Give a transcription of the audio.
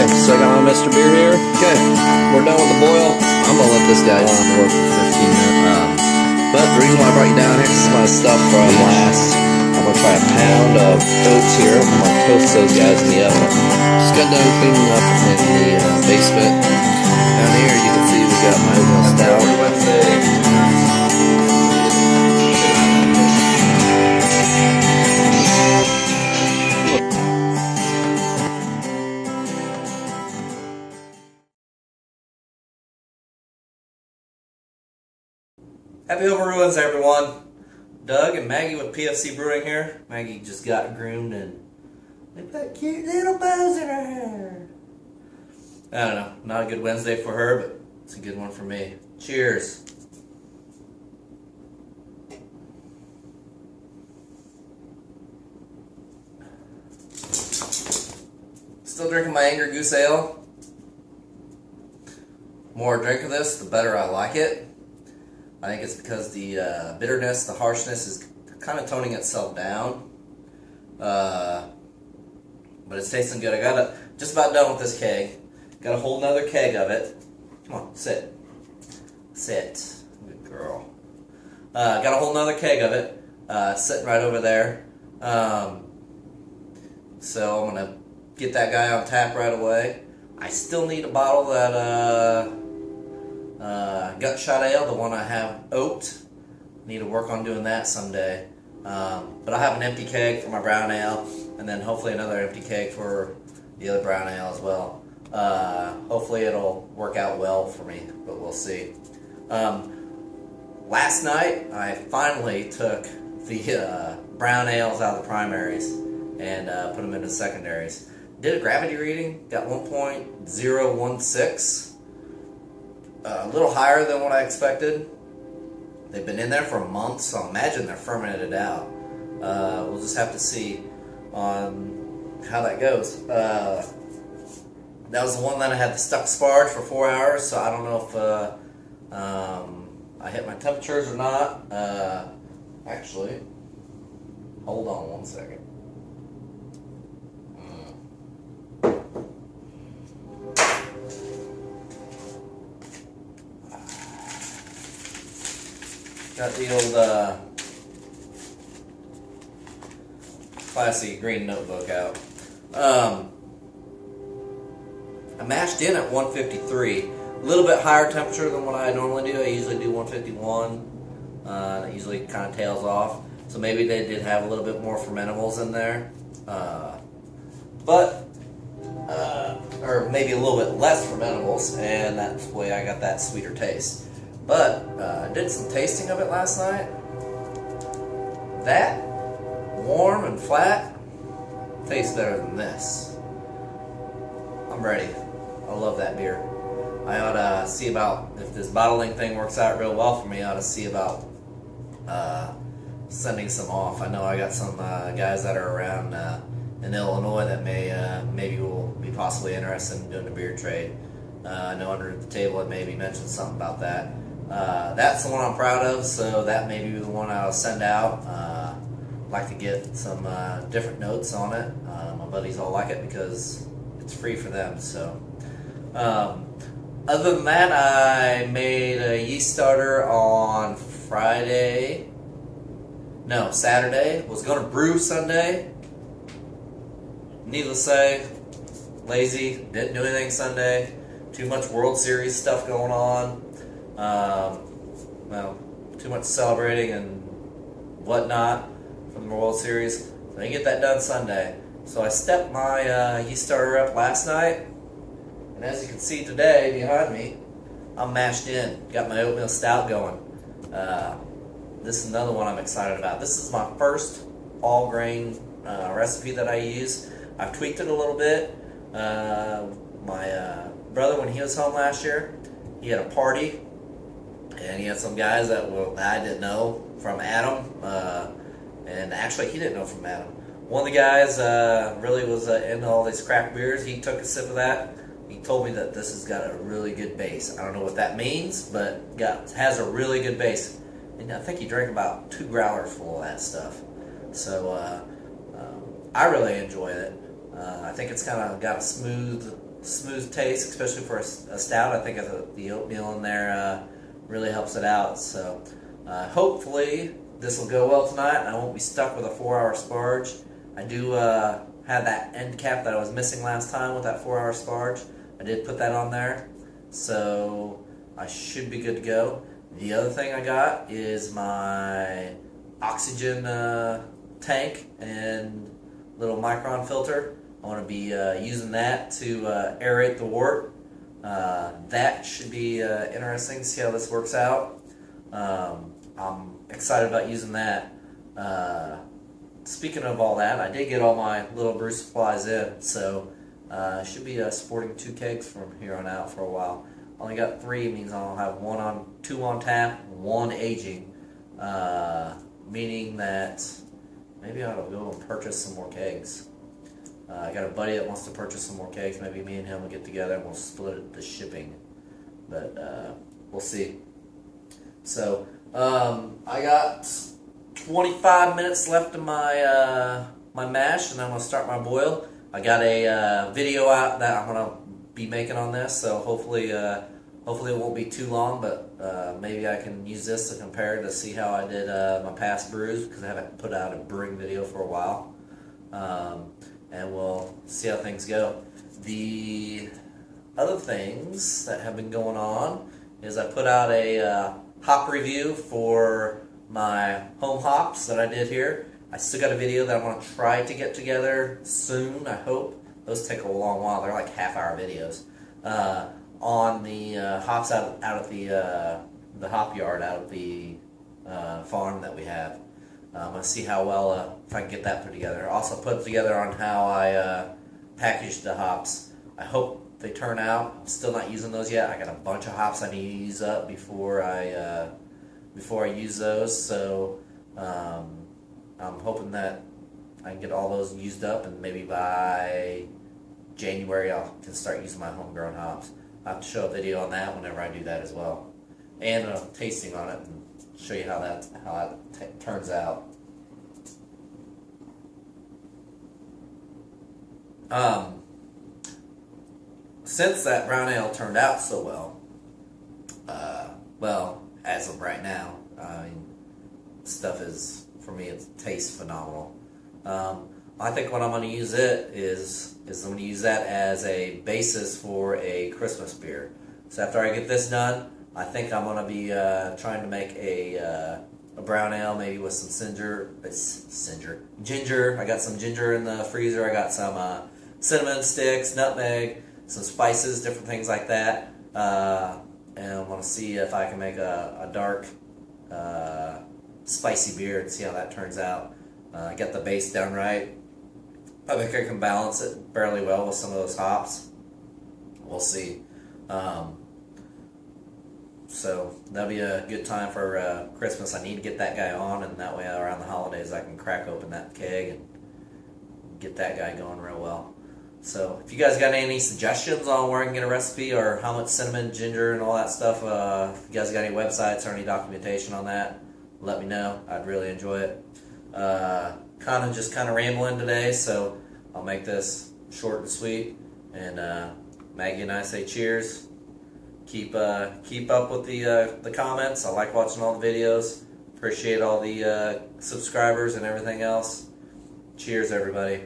Okay, so I got my Mr. Beer here. Okay, we're done with the boil. I'm gonna let this guy boil for 15 minutes. But the reason why I brought you down here is my stuff from last. I'm gonna try a pound of oats here. I'm gonna toast those guys in the oven. Just got done cleaning up in the basement. Down here you can see we got my oatmeal stout. Happy Homebrew everyone. Doug and Maggie with PFC Brewing here. Maggie just got groomed and they put cute little bows in her hair. I don't know, not a good Wednesday for her, but it's a good one for me. Cheers. Still drinking my Angry Goose Ale. The more I drink of this, the better I like it. I think it's because the bitterness, the harshness is kind of toning itself down. But it's tasting good. I got just about done with this keg. Got a whole nother keg of it. Come on, sit. Sit. Good girl. Got a whole nother keg of it sitting right over there. So I'm going to get that guy on tap right away. I still need a bottle of that gut shot ale, the one I have oat. Need to work on doing that someday. But I have an empty keg for my brown ale, and then hopefully another empty keg for the other brown ale as well. Hopefully it'll work out well for me, but we'll see. Last night I finally took the brown ales out of the primaries and put them into secondaries. Did a gravity reading, got 1.016. A little higher than what I expected. They've been in there for a month, so I imagine they're fermented out. We'll just have to see on how that goes. That was the one that I had the stuck sparge for 4 hours, so I don't know if I hit my temperatures or not. Actually, hold on one second. Got the old classy green notebook out. I mashed in at 153. A little bit higher temperature than what I normally do. I usually do 151. It usually kind of tails off. So maybe they did have a little bit more fermentables in there. Or maybe a little bit less fermentables, and that's the way I got that sweeter taste. But I did some tasting of it last night. That, warm and flat, tastes better than this. I'm ready. I love that beer. I ought to see about, if this bottling thing works out real well for me, I ought to see about sending some off. I know I got some guys that are around in Illinois that maybe will be possibly interested in doing a beer trade. I know under the table it maybe mentioned something about that. That's the one I'm proud of, so that may be the one I'll send out. I'd like to get some different notes on it. My buddies all like it because it's free for them. So, other than that, I made a yeast starter on Saturday. Was going to brew Sunday. Needless to say, lazy, didn't do anything Sunday. Too much World Series stuff going on. Well, too much celebrating and whatnot from the World Series. So I didn't get that done Sunday. So I stepped my yeast starter up last night, and as you can see today behind me, I'm mashed in. Got my oatmeal stout going. This is another one I'm excited about. This is my first all grain recipe that I use. I've tweaked it a little bit. My brother, when he was home last year, he had a party. And he had some guys that I didn't know from Adam, and actually he didn't know from Adam. One of the guys really was into all these craft beers. He took a sip of that. He told me that this has got a really good base. I don't know what that means, but has a really good base. And I think he drank about 2 growlers full of that stuff. So I really enjoyed it. I think it's kind of got a smooth smooth taste, especially for a stout. I think the oatmeal in there really helps it out. So hopefully this will go well tonight, and I won't be stuck with a 4-hour sparge. I do have that end cap that I was missing last time with that 4-hour sparge. I did put that on there, so I should be good to go. The other thing I got is my oxygen tank and little micron filter. I want to be using that to aerate the wort. That should be interesting to see how this works out. I'm excited about using that. Speaking of all that, I did get all my little brew supplies in, so I should be sporting 2 kegs from here on out for a while. Only got 3, means I'll have 2 on tap, 1 aging, meaning that maybe I ought to go and purchase some more kegs. I got a buddy that wants to purchase some more kegs. Maybe me and him will get together and we'll split the shipping, but we'll see. So I got 25 minutes left of my my mash, and I'm gonna start my boil. I got a video out that I'm gonna be making on this, so hopefully it won't be too long, but maybe I can use this to compare to see how I did my past brews, because I haven't put out a brewing video for a while, and we'll see how things go. The other things that have been going on is I put out a hop review for my home hops that I did here. I still got a video that I want to try to get together soon, I hope. Those take a long while. They're like half-hour videos. On the hops out at the hop yard out at the farm that we have. I'm going to see how well, if I can get that put together. Also put together on how I packaged the hops. I hope they turn out. I'm still not using those yet. I got a bunch of hops I need to use up before I use those. So I'm hoping that I can get all those used up, and maybe by January I can start using my homegrown hops. I'll have to show a video on that whenever I do that as well, and a tasting on it, and show you how that turns out. Since that brown ale turned out so well, as of right now, I mean, stuff is, for me, it tastes phenomenal. I think what I'm going to use it is I'm going to use that as a basis for a Christmas beer. So after I get this done, I think I'm going to be trying to make a brown ale, maybe with some ginger. I got some ginger in the freezer. I got some cinnamon sticks, nutmeg, some spices, different things like that. And I'm going to see if I can make a dark, spicy beer and see how that turns out. Get the base down right. I think I can balance it fairly well with some of those hops. We'll see. So that'll be a good time for Christmas. I need to get that guy on, and that way around the holidays I can crack open that keg and get that guy going real well. So if you guys got any suggestions on where I can get a recipe, or how much cinnamon, ginger, and all that stuff, if you guys got any websites or any documentation on that, let me know. I'd really enjoy it. Kind of rambling today, so I'll make this short and sweet. And Maggie and I say cheers. Keep up with the comments. I like watching all the videos. Appreciate all the subscribers and everything else. Cheers, everybody.